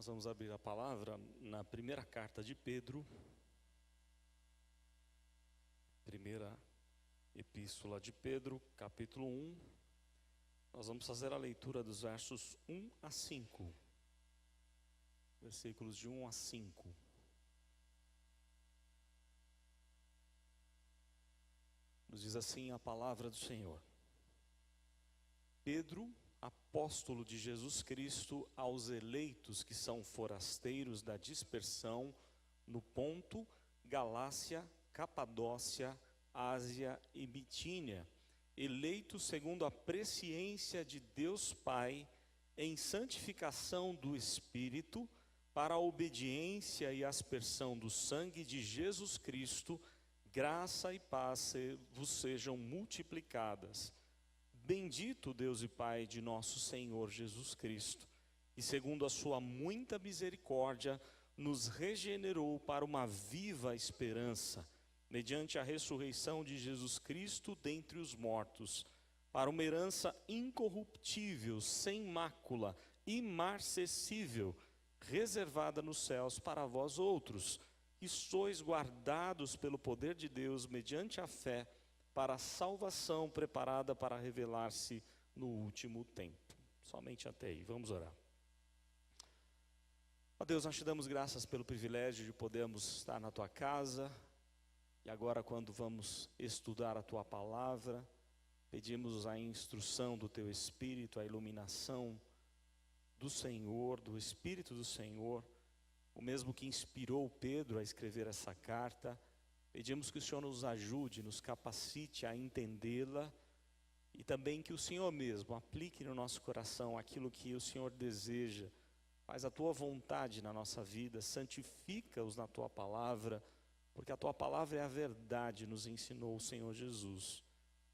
Nós vamos abrir a palavra na primeira carta de Pedro, primeira epístola de Pedro, capítulo 1. Nós vamos fazer a leitura dos versos 1 a 5. Versículos de 1 a 5. Nos diz assim a palavra do Senhor. Pedro, apóstolo de Jesus Cristo, aos eleitos que são forasteiros da dispersão no Ponto, Galácia, Capadócia, Ásia e Bitínia, eleitos segundo a presciência de Deus Pai, em santificação do Espírito, para a obediência e aspersão do sangue de Jesus Cristo, graça e paz vos sejam multiplicadas. Bendito Deus e Pai de nosso Senhor Jesus Cristo, e segundo a sua muita misericórdia, nos regenerou para uma viva esperança, mediante a ressurreição de Jesus Cristo dentre os mortos, para uma herança incorruptível, sem mácula, imarcessível, reservada nos céus para vós outros, que sois guardados pelo poder de Deus mediante a fé, para a salvação preparada para revelar-se no último tempo. Somente até aí, vamos orar. Ó Deus, nós te damos graças pelo privilégio de podermos estar na tua casa, e agora quando vamos estudar a tua palavra, pedimos a instrução do teu Espírito, a iluminação do Senhor, do Espírito do Senhor, o mesmo que inspirou Pedro a escrever essa carta. Pedimos que o Senhor nos ajude, nos capacite a entendê-la, e também que o Senhor mesmo aplique no nosso coração aquilo que o Senhor deseja. Faz a tua vontade na nossa vida, santifica-os na tua palavra, porque a tua palavra é a verdade, nos ensinou o Senhor Jesus.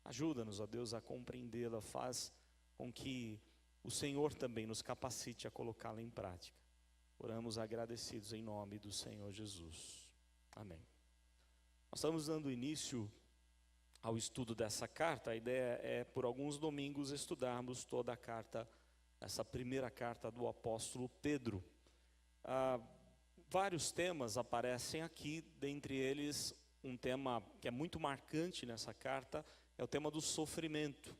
Ajuda-nos, ó Deus, a compreendê-la, faz com que o Senhor também nos capacite a colocá-la em prática. Oramos agradecidos em nome do Senhor Jesus. Amém. Nós estamos dando início ao estudo dessa carta. A ideia é, por alguns domingos, estudarmos toda a carta, essa primeira carta do apóstolo Pedro. Vários temas aparecem aqui, dentre eles um tema que é muito marcante nessa carta, é o tema do sofrimento.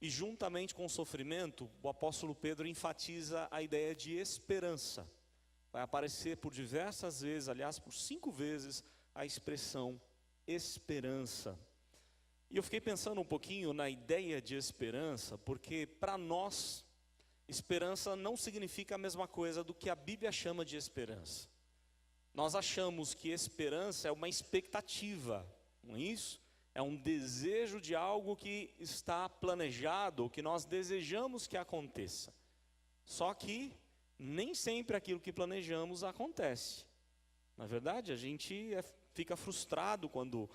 E juntamente com o sofrimento, o apóstolo Pedro enfatiza a ideia de esperança. Vai aparecer por diversas vezes, aliás, por 5 vezes, a expressão esperança. E eu fiquei pensando um pouquinho na ideia de esperança, porque para nós, esperança não significa a mesma coisa do que a Bíblia chama de esperança. Nós achamos que esperança é uma expectativa, não é isso? É um desejo de algo que está planejado, ou que nós desejamos que aconteça. Só que nem sempre aquilo que planejamos acontece. Na verdade, a gente fica frustrado quando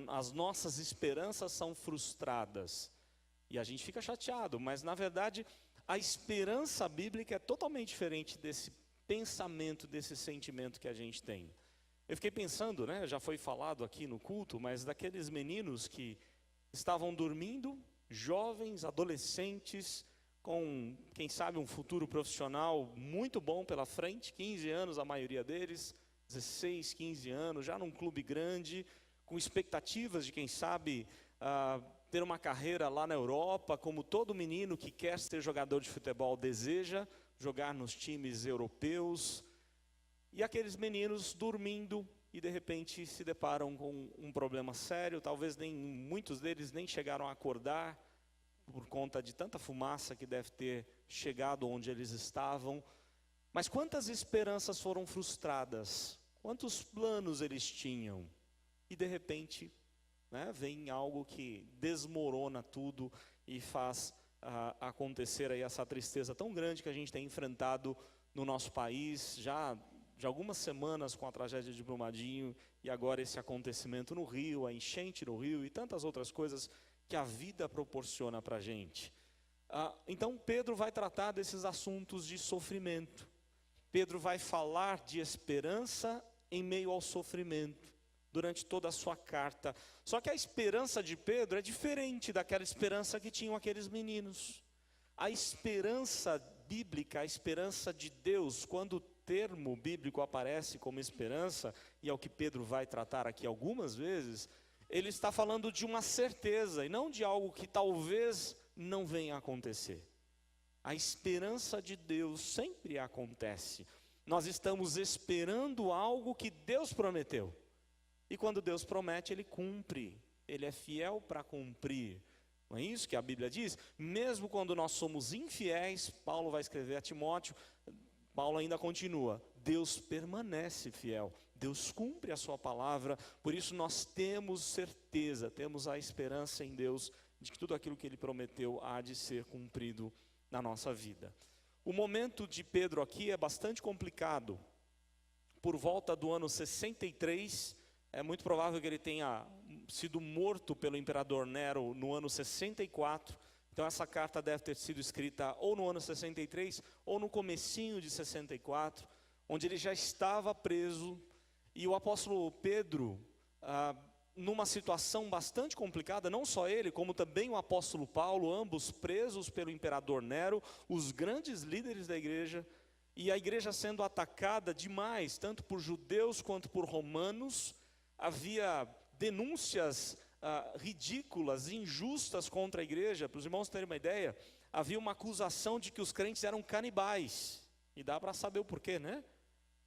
as nossas esperanças são frustradas. E a gente fica chateado, mas na verdade a esperança bíblica é totalmente diferente desse pensamento, desse sentimento que a gente tem. Eu fiquei pensando, já foi falado aqui no culto, mas daqueles meninos que estavam dormindo, jovens, adolescentes, com, quem sabe, um futuro profissional muito bom pela frente, 15 anos a maioria deles, 16, 15 anos, já num clube grande, com expectativas de, quem sabe, ter uma carreira lá na Europa, como todo menino que quer ser jogador de futebol deseja, jogar nos times europeus. E aqueles meninos dormindo e de repente se deparam com um problema sério, talvez muitos deles nem chegaram a acordar, por conta de tanta fumaça que deve ter chegado onde eles estavam. Mas quantas esperanças foram frustradas? Quantos planos eles tinham? E de repente, vem algo que desmorona tudo e faz acontecer aí essa tristeza tão grande que a gente tem enfrentado no nosso país, já de algumas semanas com a tragédia de Brumadinho, e agora esse acontecimento no Rio, a enchente no Rio e tantas outras coisas que a vida proporciona para a gente. Então Pedro vai tratar desses assuntos de sofrimento. Pedro vai falar de esperança em meio ao sofrimento, durante toda a sua carta. Só que a esperança de Pedro é diferente daquela esperança que tinham aqueles meninos. A esperança bíblica, a esperança de Deus, quando o termo bíblico aparece como esperança, e é o que Pedro vai tratar aqui algumas vezes, ele está falando de uma certeza e não de algo que talvez não venha a acontecer. A esperança de Deus sempre acontece. Nós estamos esperando algo que Deus prometeu. E quando Deus promete, Ele cumpre. Ele é fiel para cumprir. Não é isso que a Bíblia diz? Mesmo quando nós somos infiéis, Paulo vai escrever a Timóteo, Paulo ainda continua, Deus permanece fiel. Deus cumpre a sua palavra, por isso nós temos certeza, temos a esperança em Deus, de que tudo aquilo que Ele prometeu há de ser cumprido na nossa vida. O momento de Pedro aqui é bastante complicado. Por volta do ano 63, é muito provável que ele tenha sido morto pelo imperador Nero no ano 64. Então essa carta deve ter sido escrita ou no ano 63 ou no comecinho de 64, onde ele já estava preso. E o apóstolo Pedro, numa situação bastante complicada, não só ele, como também o apóstolo Paulo, ambos presos pelo imperador Nero, os grandes líderes da igreja, e a igreja sendo atacada demais, tanto por judeus quanto por romanos. Havia denúncias ridículas, injustas contra a igreja. Para os irmãos terem uma ideia, havia uma acusação de que os crentes eram canibais, e dá para saber o porquê, né?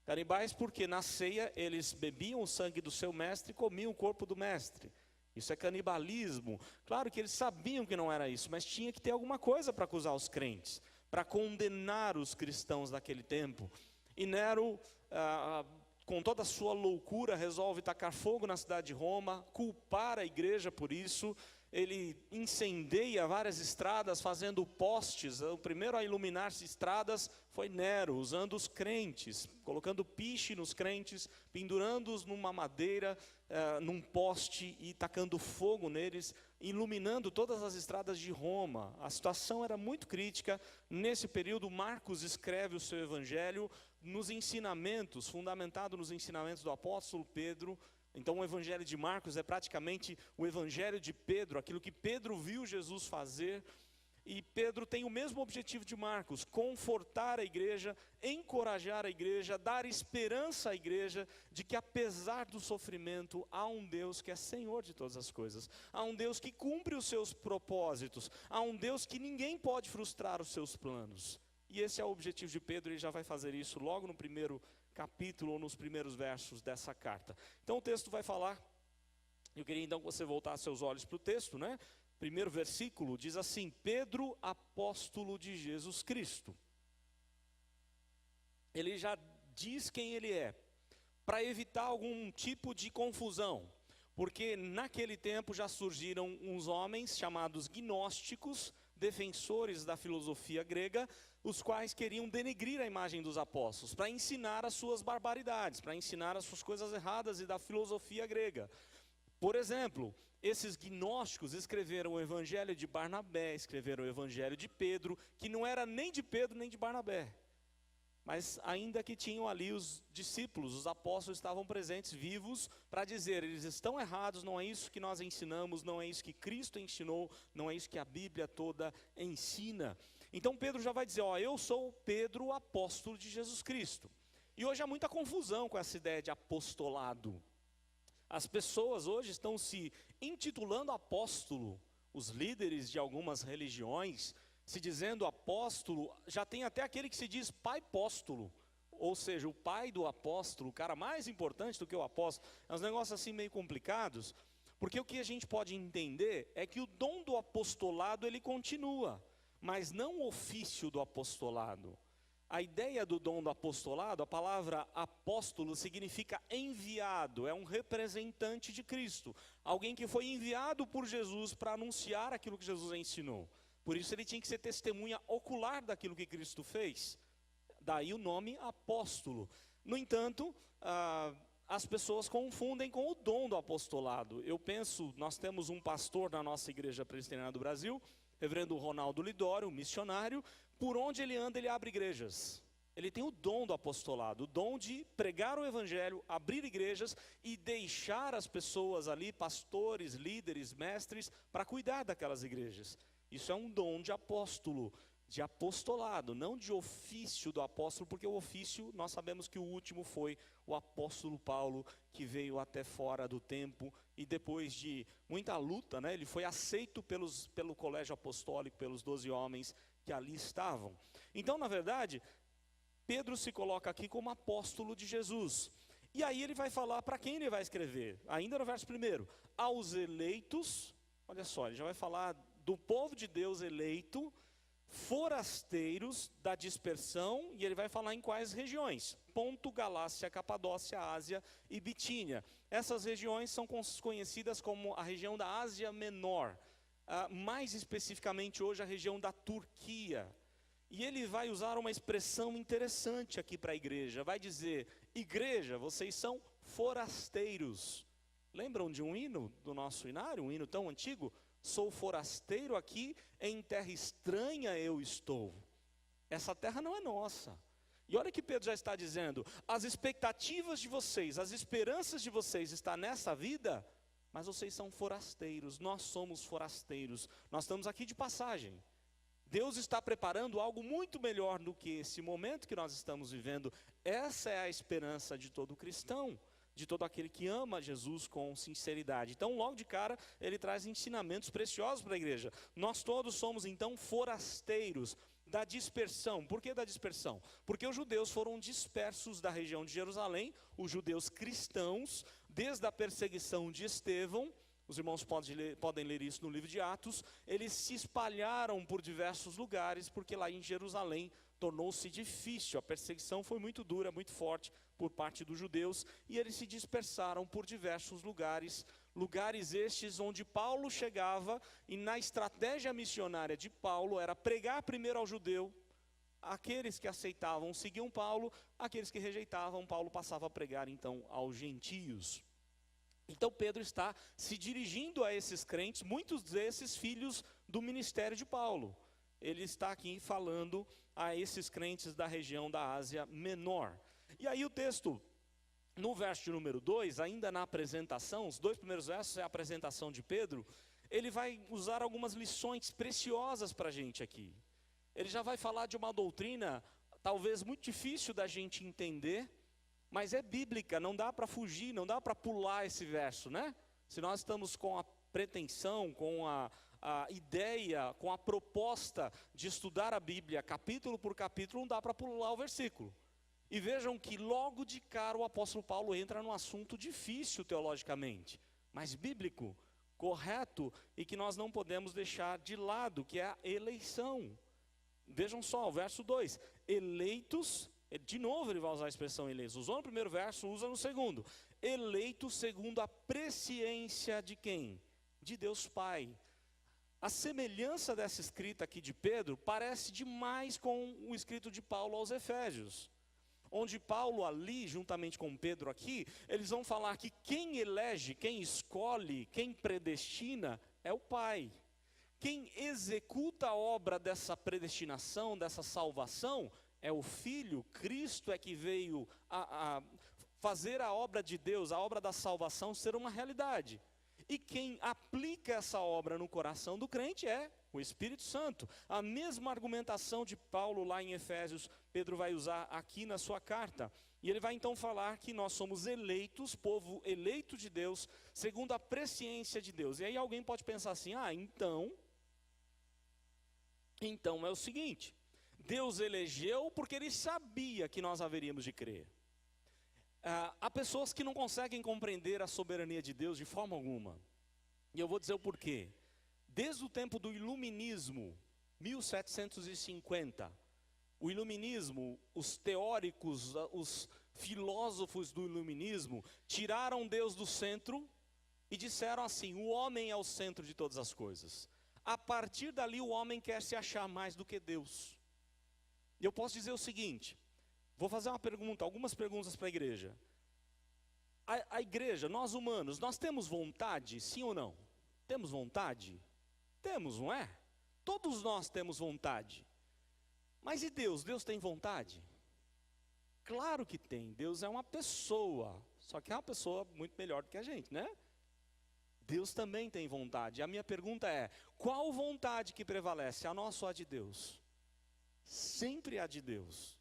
Canibais porque na ceia eles bebiam o sangue do seu mestre e comiam o corpo do mestre. Isso é canibalismo. Claro que eles sabiam que não era isso, mas tinha que ter alguma coisa para acusar os crentes, para condenar os cristãos daquele tempo. E Nero, com toda a sua loucura, resolve tacar fogo na cidade de Roma, culpar a igreja por isso. Ele incendeia várias estradas, fazendo postes. O primeiro a iluminar-se estradas foi Nero, usando os crentes, colocando piche nos crentes, pendurando-os numa madeira, num poste e tacando fogo neles, iluminando todas as estradas de Roma. A situação era muito crítica. Nesse período, Marcos escreve o seu evangelho nos ensinamentos, fundamentado nos ensinamentos do apóstolo Pedro. Então o evangelho de Marcos é praticamente o evangelho de Pedro, aquilo que Pedro viu Jesus fazer. E Pedro tem o mesmo objetivo de Marcos, confortar a igreja, encorajar a igreja, dar esperança à igreja de que apesar do sofrimento, há um Deus que é Senhor de todas as coisas. Há um Deus que cumpre os seus propósitos, há um Deus que ninguém pode frustrar os seus planos. E esse é o objetivo de Pedro, ele já vai fazer isso logo no primeiro capítulo ou nos primeiros versos dessa carta. Então o texto vai falar, eu queria então que você voltasse seus olhos para o texto, né? Primeiro versículo diz assim: Pedro, apóstolo de Jesus Cristo. Ele já diz quem ele é, para evitar algum tipo de confusão, porque naquele tempo já surgiram uns homens chamados gnósticos, defensores da filosofia grega, os quais queriam denegrir a imagem dos apóstolos, para ensinar as suas barbaridades, para ensinar as suas coisas erradas e da filosofia grega. Por exemplo, esses gnósticos escreveram o evangelho de Barnabé, escreveram o evangelho de Pedro, que não era nem de Pedro nem de Barnabé. Mas ainda que tinham ali os discípulos, os apóstolos estavam presentes, vivos, para dizer, eles estão errados, não é isso que nós ensinamos, não é isso que Cristo ensinou, não é isso que a Bíblia toda ensina. Então Pedro já vai dizer, eu sou Pedro, apóstolo de Jesus Cristo. E hoje há muita confusão com essa ideia de apostolado. As pessoas hoje estão se intitulando apóstolo, os líderes de algumas religiões, se dizendo apóstolo, já tem até aquele que se diz pai apóstolo, ou seja, o pai do apóstolo, o cara mais importante do que o apóstolo. É uns negócios assim meio complicados, porque o que a gente pode entender é que o dom do apostolado ele continua, mas não o ofício do apostolado. A ideia do dom do apostolado, a palavra apóstolo significa enviado, é um representante de Cristo, alguém que foi enviado por Jesus para anunciar aquilo que Jesus ensinou. Por isso ele tinha que ser testemunha ocular daquilo que Cristo fez. Daí o nome apóstolo. No entanto, as pessoas confundem com o dom do apostolado. Eu penso, nós temos um pastor na nossa igreja presbiteriana do Brasil, reverendo Ronaldo Lidório, missionário, por onde ele anda ele abre igrejas. Ele tem o dom do apostolado, o dom de pregar o evangelho, abrir igrejas e deixar as pessoas ali, pastores, líderes, mestres, para cuidar daquelas igrejas. Isso é um dom de apóstolo. de apostolado, não de ofício do apóstolo, porque o ofício, nós sabemos que o último foi o apóstolo Paulo, que veio até fora do tempo, e depois de muita luta, né, ele foi aceito pelo colégio apostólico, pelos 12 homens que ali estavam. Então, na verdade, Pedro se coloca aqui como apóstolo de Jesus. E aí ele vai falar para quem ele vai escrever, ainda no verso 1, aos eleitos, olha só, ele já vai falar do povo de Deus eleito, forasteiros da dispersão, e ele vai falar em quais regiões: Ponto, Galácia, Capadócia, Ásia e Bitínia. Essas regiões são conhecidas como a região da Ásia Menor, mais especificamente hoje a região da Turquia. E ele vai usar uma expressão interessante aqui para a igreja, vai dizer: igreja, vocês são forasteiros. Lembram de um hino do nosso inário, um hino tão antigo? Sou forasteiro aqui, em terra estranha eu estou. Essa terra não é nossa. E olha que Pedro já está dizendo: as expectativas de vocês, as esperanças de vocês estão nessa vida, mas vocês são forasteiros, nós somos forasteiros, nós estamos aqui de passagem. Deus está preparando algo muito melhor do que esse momento que nós estamos vivendo. Essa é a esperança de todo cristão, de todo aquele que ama Jesus com sinceridade. Então, logo de cara, ele traz ensinamentos preciosos para a igreja. Nós todos somos, então, forasteiros da dispersão. Por que da dispersão? Porque os judeus foram dispersos da região de Jerusalém, os judeus cristãos, desde a perseguição de Estevão. Os irmãos podem ler isso no livro de Atos. Eles se espalharam por diversos lugares, porque lá em Jerusalém tornou-se difícil, a perseguição foi muito dura, muito forte por parte dos judeus, e eles se dispersaram por diversos lugares, lugares estes onde Paulo chegava, e na estratégia missionária de Paulo era pregar primeiro ao judeu, aqueles que aceitavam seguiam Paulo, aqueles que rejeitavam, Paulo passava a pregar então aos gentios. Então Pedro está se dirigindo a esses crentes, muitos desses filhos do ministério de Paulo. Ele está aqui falando a esses crentes da região da Ásia Menor. E aí o texto, no verso de número 2, ainda na apresentação, os 2 primeiros versos é a apresentação de Pedro, ele vai usar algumas lições preciosas para a gente aqui. Ele já vai falar de uma doutrina, talvez muito difícil da gente entender, mas é bíblica, não dá para fugir, não dá para pular esse verso, né? Se nós estamos com a pretensão, com a ideia, com a proposta de estudar a Bíblia capítulo por capítulo, não dá para pular o versículo. E vejam que logo de cara o apóstolo Paulo entra num assunto difícil teologicamente, mas bíblico, correto, e que nós não podemos deixar de lado, que é a eleição. Vejam só, o verso 2, eleitos, de novo ele vai usar a expressão eleitos, usou no primeiro verso, usa no segundo, eleitos segundo a presciência de quem? De Deus Pai. A semelhança dessa escrita aqui de Pedro parece demais com o escrito de Paulo aos Efésios, onde Paulo ali, juntamente com Pedro aqui, eles vão falar que quem elege, quem escolhe, quem predestina é o Pai. Quem executa a obra dessa predestinação, dessa salvação, é o Filho. Cristo é que veio a fazer a obra de Deus, a obra da salvação ser uma realidade. E quem aplica essa obra no coração do crente é o Espírito Santo. A mesma argumentação de Paulo lá em Efésios, Pedro vai usar aqui na sua carta. E ele vai então falar que nós somos eleitos, povo eleito de Deus, segundo a presciência de Deus. E aí alguém pode pensar assim, então é o seguinte, Deus elegeu porque ele sabia que nós haveríamos de crer. Há pessoas que não conseguem compreender a soberania de Deus de forma alguma. E eu vou dizer o porquê. Desde o tempo do Iluminismo, 1750, o Iluminismo, os teóricos, os filósofos do Iluminismo, tiraram Deus do centro e disseram assim, o homem é o centro de todas as coisas. A partir dali o homem quer se achar mais do que Deus. E eu posso dizer o seguinte, vou fazer uma pergunta, algumas perguntas para a igreja. A igreja, nós humanos, nós temos vontade, sim ou não? Temos vontade? Temos, não é? Todos nós temos vontade. Mas e Deus? Deus tem vontade? Claro que tem. Deus é uma pessoa, só que é uma pessoa muito melhor do que a gente, né? Deus também tem vontade. A minha pergunta é, qual vontade que prevalece, a nossa ou a de Deus? sempre a de Deus.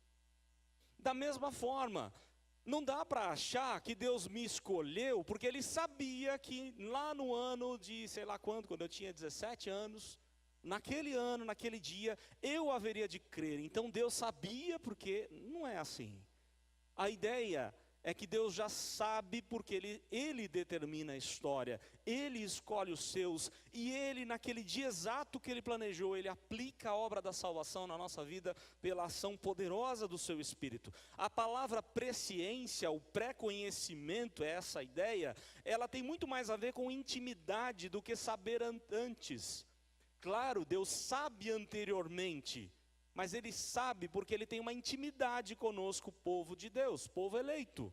Da mesma forma, não dá para achar que Deus me escolheu, porque Ele sabia que lá no ano de sei lá quando eu tinha 17 anos, naquele ano, naquele dia, eu haveria de crer. Então Deus sabia, porque não é assim. A ideia é que Deus já sabe, porque Ele determina a história, Ele escolhe os seus, e Ele, naquele dia exato que Ele planejou, Ele aplica a obra da salvação na nossa vida pela ação poderosa do Seu Espírito. A palavra presciência, o pré-conhecimento, essa ideia, ela tem muito mais a ver com intimidade do que saber antes. Claro, Deus sabe anteriormente, mas Ele sabe porque Ele tem uma intimidade conosco, o povo de Deus, povo eleito.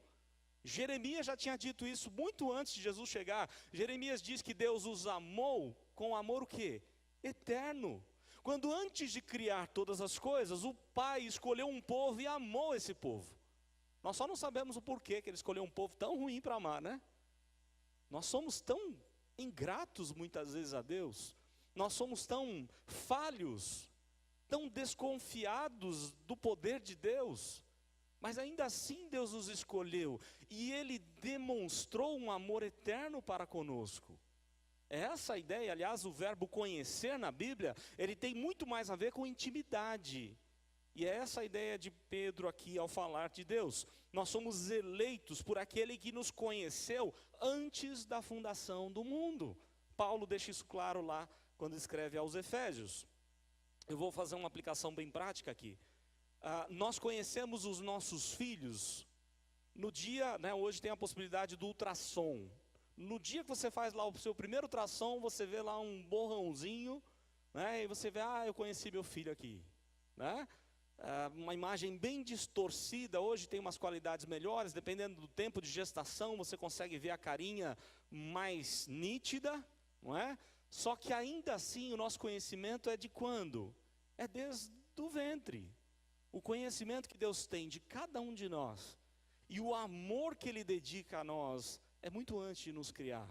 Jeremias já tinha dito isso muito antes de Jesus chegar. Jeremias diz que Deus os amou com amor o quê? Eterno. Quando antes de criar todas as coisas, o Pai escolheu um povo e amou esse povo. Nós só não sabemos o porquê que Ele escolheu um povo tão ruim para amar, né? Nós somos tão ingratos muitas vezes a Deus. Nós somos tão falhos, tão desconfiados do poder de Deus, mas ainda assim Deus nos escolheu, e Ele demonstrou um amor eterno para conosco. É essa a ideia. Aliás, o verbo conhecer na Bíblia, ele tem muito mais a ver com intimidade, e é essa a ideia de Pedro aqui ao falar de Deus. Nós somos eleitos por aquele que nos conheceu antes da fundação do mundo. Paulo deixa isso claro lá, quando escreve aos Efésios. Eu vou fazer uma aplicação bem prática aqui. Nós conhecemos os nossos filhos no dia, né, hoje tem a possibilidade do ultrassom. No dia que você faz lá o seu primeiro ultrassom, você vê lá um borrãozinho, né, e você vê, eu conheci meu filho aqui, né? Uma imagem bem distorcida. Hoje tem umas qualidades melhores, dependendo do tempo de gestação, você consegue ver a carinha mais nítida, não é? Só que ainda assim o nosso conhecimento é de quando? É desde o ventre. O conhecimento que Deus tem de cada um de nós e o amor que Ele dedica a nós é muito antes de nos criar.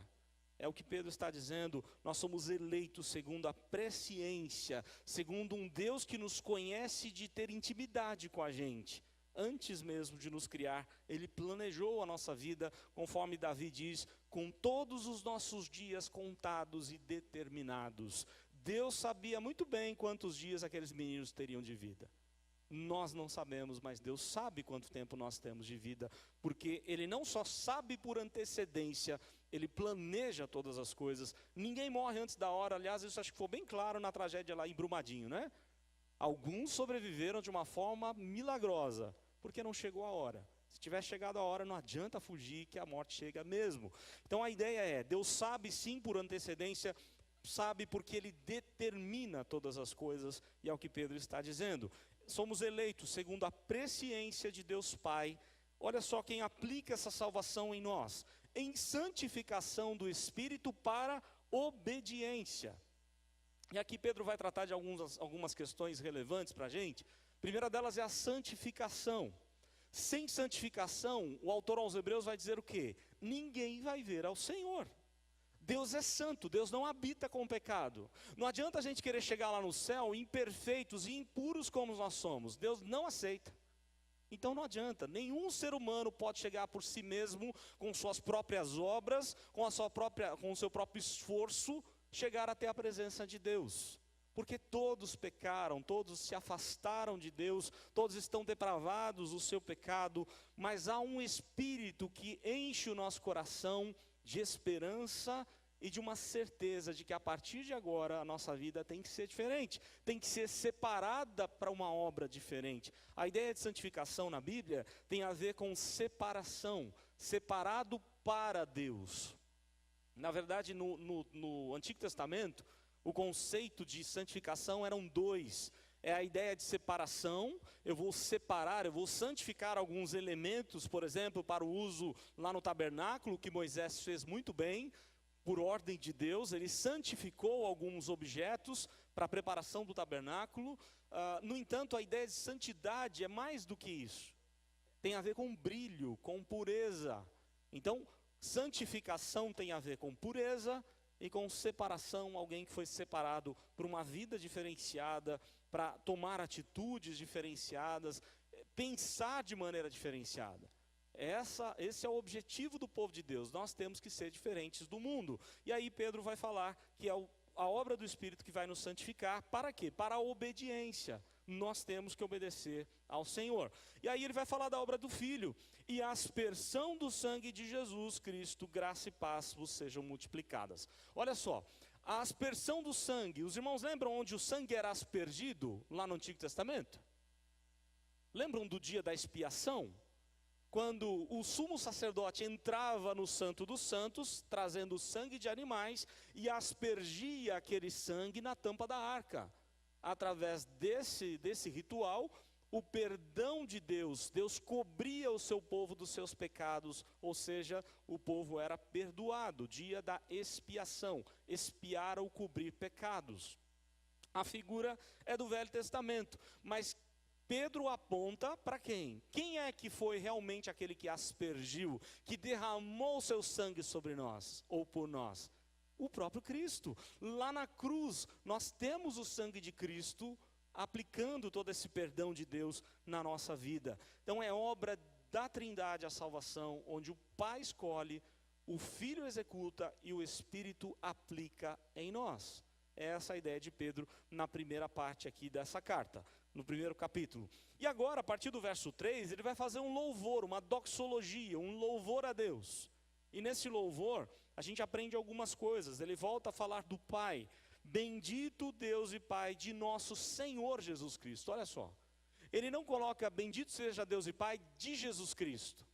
É o que Pedro está dizendo, nós somos eleitos segundo a presciência, segundo um Deus que nos conhece de ter intimidade com a gente. Antes mesmo de nos criar, Ele planejou a nossa vida, conforme Davi diz, com todos os nossos dias contados e determinados. Deus sabia muito bem quantos dias aqueles meninos teriam de vida. Nós não sabemos, mas Deus sabe quanto tempo nós temos de vida, porque Ele não só sabe por antecedência, Ele planeja todas as coisas. Ninguém morre antes da hora. Aliás, isso acho que foi bem claro na tragédia lá em Brumadinho, né? Alguns sobreviveram de uma forma milagrosa, porque não chegou a hora. Se tiver chegado a hora, não adianta fugir, que a morte chega mesmo. Então a ideia é, Deus sabe sim por antecedência, sabe porque Ele determina todas as coisas, e é o que Pedro está dizendo. Somos eleitos segundo a presciência de Deus Pai. Olha só quem aplica essa salvação em nós. Em santificação do Espírito para obediência. E aqui Pedro vai tratar de algumas questões relevantes para a gente. A primeira delas é a santificação. Sem santificação, o autor aos Hebreus vai dizer o quê? Ninguém vai ver ao Senhor. Deus é santo, Deus não habita com o pecado. Não adianta a gente querer chegar lá no céu imperfeitos e impuros como nós somos. Deus não aceita. Então não adianta, nenhum ser humano pode chegar por si mesmo, com suas próprias obras, com o seu próprio esforço, chegar até a presença de Deus, porque todos pecaram, todos se afastaram de Deus, todos estão depravados do seu pecado, mas há um Espírito que enche o nosso coração de esperança e de uma certeza de que a partir de agora a nossa vida tem que ser diferente, tem que ser separada para uma obra diferente. A ideia de santificação na Bíblia tem a ver com separação, separado para Deus. Na verdade, no Antigo Testamento, o conceito de santificação eram dois. É a ideia de separação, eu vou separar, eu vou santificar alguns elementos, por exemplo, para o uso lá no tabernáculo, que Moisés fez muito bem, por ordem de Deus, ele santificou alguns objetos para a preparação do tabernáculo. No entanto, a ideia de santidade é mais do que isso. Tem a ver com brilho, com pureza. Então, santificação tem a ver com pureza e com separação, alguém que foi separado por uma vida diferenciada, para tomar atitudes diferenciadas, pensar de maneira diferenciada. Esse é o objetivo do povo de Deus. Nós temos que ser diferentes do mundo. E aí Pedro vai falar que é a obra do Espírito que vai nos santificar. Para quê? Para a obediência. Nós temos que obedecer ao Senhor. E aí ele vai falar da obra do Filho. E a aspersão do sangue de Jesus Cristo, graça e paz vos sejam multiplicadas. Olha só, a aspersão do sangue. Os irmãos lembram onde o sangue era aspergido lá no Antigo Testamento? Lembram do dia da expiação? Quando o sumo sacerdote entrava no Santo dos Santos, trazendo sangue de animais, e aspergia aquele sangue na tampa da arca. Através desse ritual, o perdão de Deus cobria o seu povo dos seus pecados, ou seja, o povo era perdoado, dia da expiação, expiar ou cobrir pecados. A figura é do Velho Testamento, mas Pedro aponta para quem? Quem é que foi realmente aquele que aspergiu, que derramou o seu sangue sobre nós, ou por nós? O próprio Cristo. Lá na cruz, nós temos o sangue de Cristo, aplicando todo esse perdão de Deus na nossa vida. Então é obra da Trindade a salvação, onde o Pai escolhe, o Filho executa e o Espírito aplica em nós. É essa a ideia de Pedro na primeira parte aqui dessa carta, no primeiro capítulo. E agora, a partir do verso 3, ele vai fazer um louvor, uma doxologia, um louvor a Deus. E nesse louvor, a gente aprende algumas coisas. Ele volta a falar do Pai. Bendito Deus e Pai de nosso Senhor Jesus Cristo. Olha só, ele não coloca bendito seja Deus e Pai de Jesus Cristo,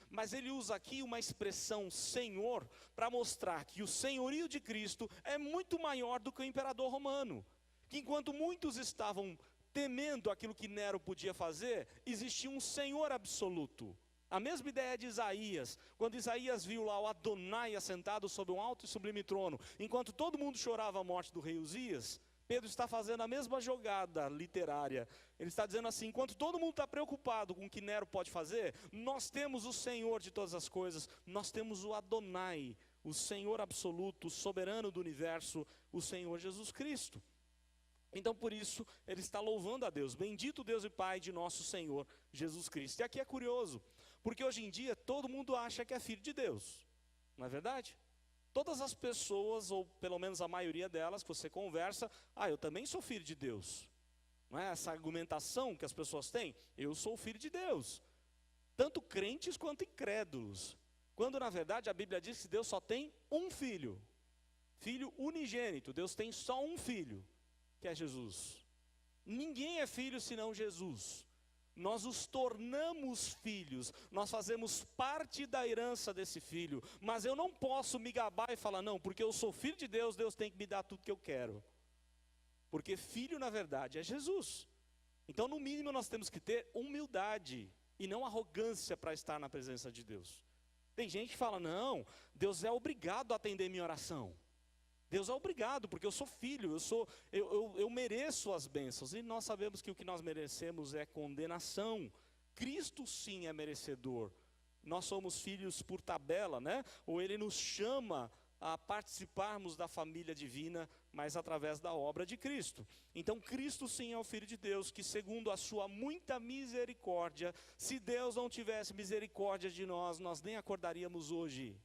mas ele usa aqui uma expressão Senhor para mostrar que o senhorio de Cristo é muito maior do que o imperador romano. Que enquanto muitos estavam temendo aquilo que Nero podia fazer, existia um Senhor absoluto. A mesma ideia de Isaías, quando Isaías viu lá o Adonai assentado sobre um alto e sublime trono, enquanto todo mundo chorava a morte do rei Uzias, Pedro está fazendo a mesma jogada literária. Ele está dizendo assim, enquanto todo mundo está preocupado com o que Nero pode fazer, nós temos o Senhor de todas as coisas, nós temos o Adonai, o Senhor absoluto, o soberano do universo, o Senhor Jesus Cristo. Então por isso ele está louvando a Deus, bendito Deus e Pai de nosso Senhor Jesus Cristo. E aqui é curioso, porque hoje em dia todo mundo acha que é filho de Deus, não é verdade? Todas as pessoas, ou pelo menos a maioria delas, que você conversa, eu também sou filho de Deus. Não é essa argumentação que as pessoas têm? Eu sou filho de Deus. Tanto crentes quanto incrédulos. Quando na verdade a Bíblia diz que Deus só tem um filho. Filho unigênito, Deus tem só um filho, que é Jesus. Ninguém é filho senão Jesus. Nós os tornamos filhos, nós fazemos parte da herança desse filho, mas eu não posso me gabar e falar, não, porque eu sou filho de Deus, Deus tem que me dar tudo que eu quero. Porque filho, na verdade, é Jesus. Então, no mínimo, nós temos que ter humildade e não arrogância para estar na presença de Deus. Tem gente que fala, não, Deus é obrigado a atender minha oração. Deus é obrigado, porque eu sou filho, eu mereço as bênçãos. E nós sabemos que o que nós merecemos é condenação. Cristo sim é merecedor. Nós somos filhos por tabela, né? Ou Ele nos chama a participarmos da família divina, mas através da obra de Cristo. Então Cristo sim é o Filho de Deus, que segundo a sua muita misericórdia, se Deus não tivesse misericórdia de nós, nós nem acordaríamos hoje.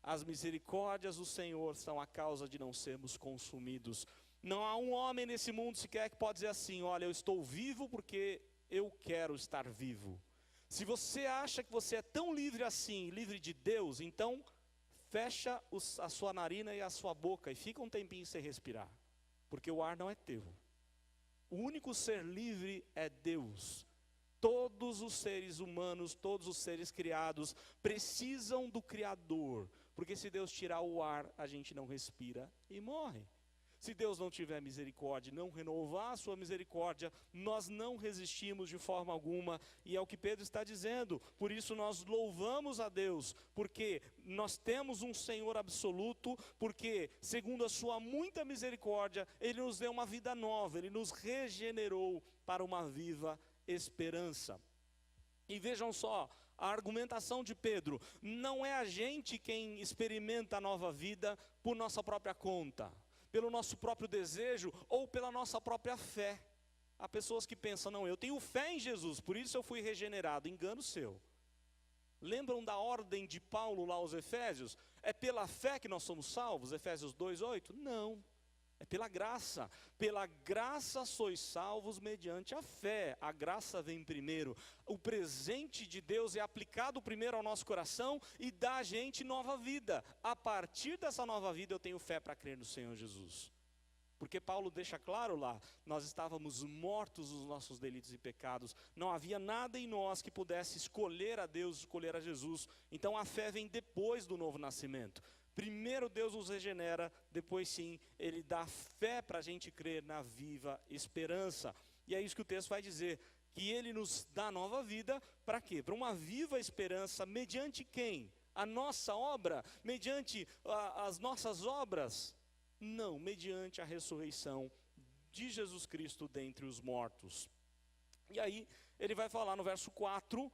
As misericórdias do Senhor são a causa de não sermos consumidos. Não há um homem nesse mundo sequer que pode dizer assim, olha, eu estou vivo porque eu quero estar vivo. Se você acha que você é tão livre assim, livre de Deus, então fecha a sua narina e a sua boca e fica um tempinho sem respirar, porque o ar não é teu. O único ser livre é Deus. Todos os seres humanos, todos os seres criados precisam do Criador. Porque se Deus tirar o ar, a gente não respira e morre. Se Deus não tiver misericórdia, não renovar a sua misericórdia, nós não resistimos de forma alguma. E é o que Pedro está dizendo. Por isso nós louvamos a Deus, porque nós temos um Senhor absoluto, porque segundo a sua muita misericórdia, Ele nos deu uma vida nova, Ele nos regenerou para uma viva esperança. E vejam só, A argumentação de Pedro: não é a gente quem experimenta a nova vida por nossa própria conta, pelo nosso próprio desejo ou pela nossa própria fé. Há pessoas que pensam: não, eu tenho fé em Jesus, por isso eu fui regenerado. Engano seu. Lembram da ordem de Paulo lá aos Efésios? É pela fé que nós somos salvos, Efésios 2:8? Não, é pela graça. Pela graça sois salvos mediante a fé. A graça vem primeiro. O presente de Deus é aplicado primeiro ao nosso coração e dá a gente nova vida. A partir dessa nova vida eu tenho fé para crer no Senhor Jesus. Porque Paulo deixa claro lá: nós estávamos mortos nos nossos delitos e pecados, não havia nada em nós que pudesse escolher a Deus, escolher a Jesus. Então a fé vem depois do novo nascimento. Primeiro Deus nos regenera, depois sim, Ele dá fé para a gente crer na viva esperança. E é isso que o texto vai dizer, que Ele nos dá nova vida, para quê? Para uma viva esperança, mediante quem? A nossa obra? Mediante as nossas obras? Não, mediante a ressurreição de Jesus Cristo dentre os mortos. E aí, ele vai falar no verso 4,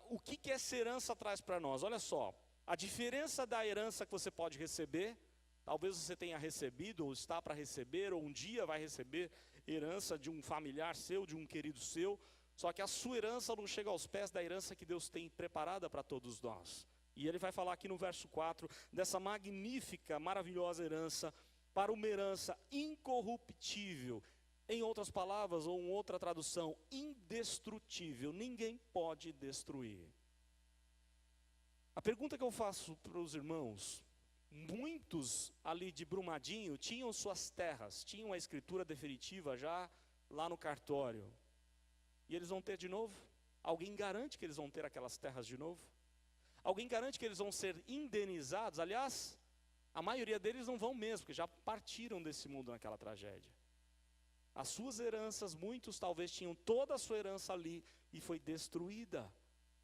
o que essa herança traz para nós. Olha só, a diferença da herança que você pode receber, talvez você tenha recebido, ou está para receber, ou um dia vai receber herança de um familiar seu, de um querido seu, só que a sua herança não chega aos pés da herança que Deus tem preparada para todos nós. E ele vai falar aqui no verso 4, dessa magnífica, maravilhosa herança, para uma herança incorruptível. Em outras palavras, ou em outra tradução, indestrutível. Ninguém pode destruir. A pergunta que eu faço para os irmãos: muitos ali de Brumadinho tinham suas terras, tinham a escritura definitiva já lá no cartório. E eles vão ter de novo? Alguém garante que eles vão ter aquelas terras de novo? Alguém garante que eles vão ser indenizados? Aliás, a maioria deles não vão mesmo, porque já partiram desse mundo naquela tragédia. As suas heranças, muitos talvez tinham toda a sua herança ali e foi destruída.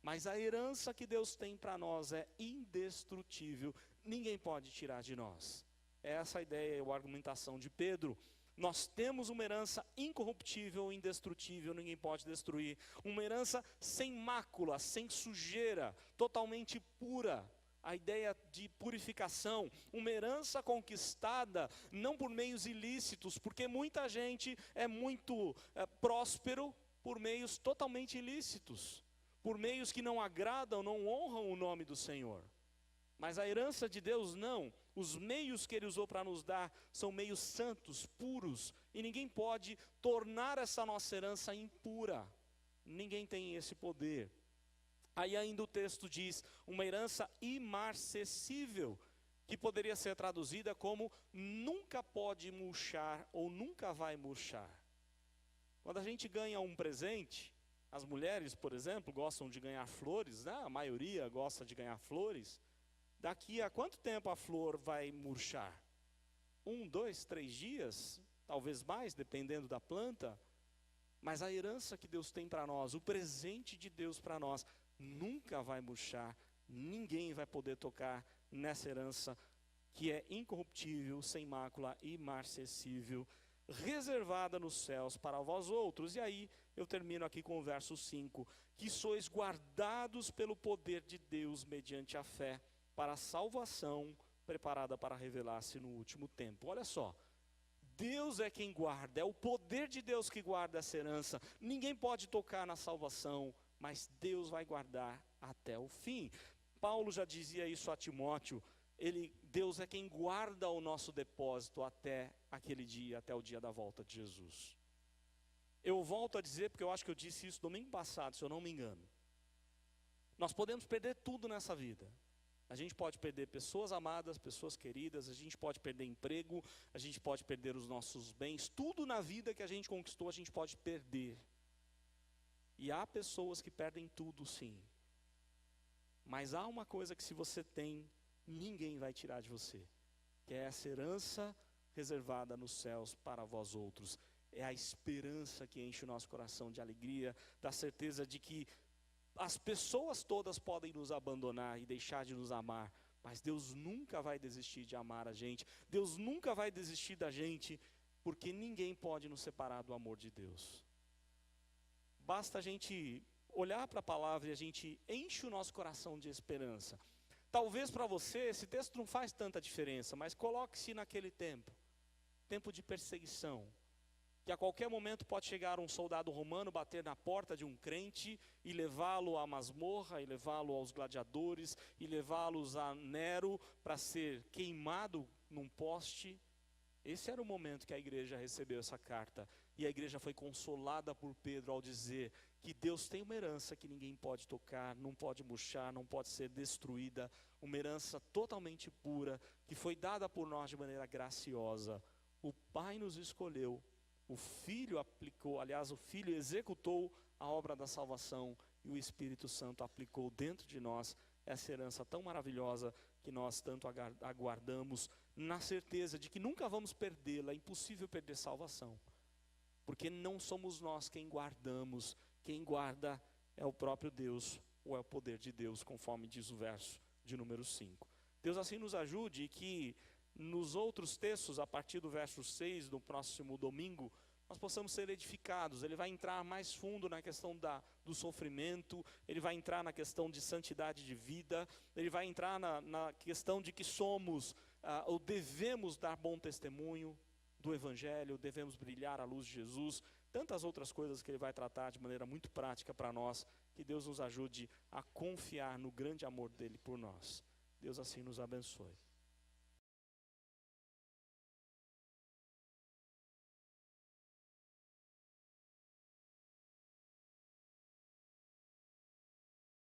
Mas a herança que Deus tem para nós é indestrutível, ninguém pode tirar de nós. Essa é a ideia e a argumentação de Pedro. Nós temos uma herança incorruptível, indestrutível, ninguém pode destruir. Uma herança sem mácula, sem sujeira, totalmente pura. A ideia de purificação, uma herança conquistada não por meios ilícitos, porque muita gente é muito próspero por meios totalmente ilícitos, por meios que não agradam, não honram o nome do Senhor. Mas a herança de Deus não. Os meios que Ele usou para nos dar são meios santos, puros, e ninguém pode tornar essa nossa herança impura. Ninguém tem esse poder. Aí ainda o texto diz, uma herança imarcessível, que poderia ser traduzida como nunca pode murchar ou nunca vai murchar. Quando a gente ganha um presente, as mulheres, por exemplo, gostam de ganhar flores, né? A maioria gosta de ganhar flores. Daqui a quanto tempo a flor vai murchar? 1, 2, 3 dias? Talvez mais, dependendo da planta. Mas a herança que Deus tem para nós, o presente de Deus para nós, nunca vai murchar. Ninguém vai poder tocar nessa herança que é incorruptível, sem mácula, imarcessível, reservada nos céus para vós outros. E aí eu termino aqui com o verso 5. Que sois guardados pelo poder de Deus mediante a fé, para a salvação preparada para revelar-se no último tempo. Olha só, Deus é quem guarda, é o poder de Deus que guarda essa herança. Ninguém pode tocar na salvação, mas Deus vai guardar até o fim. Paulo já dizia isso a Timóteo, Deus é quem guarda o nosso depósito até aquele dia, até o dia da volta de Jesus. Eu volto a dizer, porque eu acho que eu disse isso domingo passado, se eu não me engano. Nós podemos perder tudo nessa vida. A gente pode perder pessoas amadas, pessoas queridas, a gente pode perder emprego, a gente pode perder os nossos bens, tudo na vida que a gente conquistou a gente pode perder. E há pessoas que perdem tudo sim. Mas há uma coisa que se você tem, ninguém vai tirar de você, que é essa herança reservada nos céus para vós outros. É a esperança que enche o nosso coração de alegria, da certeza de que as pessoas todas podem nos abandonar e deixar de nos amar, mas Deus nunca vai desistir de amar a gente. Deus nunca vai desistir da gente, porque ninguém pode nos separar do amor de Deus. Basta a gente olhar para a palavra e a gente enche o nosso coração de esperança. Talvez para você esse texto não faz tanta diferença, mas coloque-se naquele tempo de perseguição, que a qualquer momento pode chegar um soldado romano, bater na porta de um crente e levá-lo à masmorra, e levá-lo aos gladiadores, e levá-los a Nero para ser queimado num poste. Esse era o momento que a igreja recebeu essa carta, e a igreja foi consolada por Pedro ao dizer que Deus tem uma herança que ninguém pode tocar, não pode murchar, não pode ser destruída, uma herança totalmente pura, que foi dada por nós de maneira graciosa. O Pai nos escolheu, o Filho aplicou, aliás, o Filho executou a obra da salvação, e o Espírito Santo aplicou dentro de nós essa herança tão maravilhosa que nós tanto aguardamos, na certeza de que nunca vamos perdê-la. É impossível perder salvação, porque não somos nós quem guardamos, quem guarda é o próprio Deus, ou é o poder de Deus, conforme diz o verso de número 5. Deus assim nos ajude, e que nos outros textos, a partir do verso 6, do próximo domingo, nós possamos ser edificados. Ele vai entrar mais fundo na questão do sofrimento, ele vai entrar na questão de santidade de vida, ele vai entrar na questão de que somos, ou devemos dar bom testemunho do Evangelho, devemos brilhar a luz de Jesus, tantas outras coisas que ele vai tratar de maneira muito prática para nós. Que Deus nos ajude a confiar no grande amor dele por nós. Deus assim nos abençoe.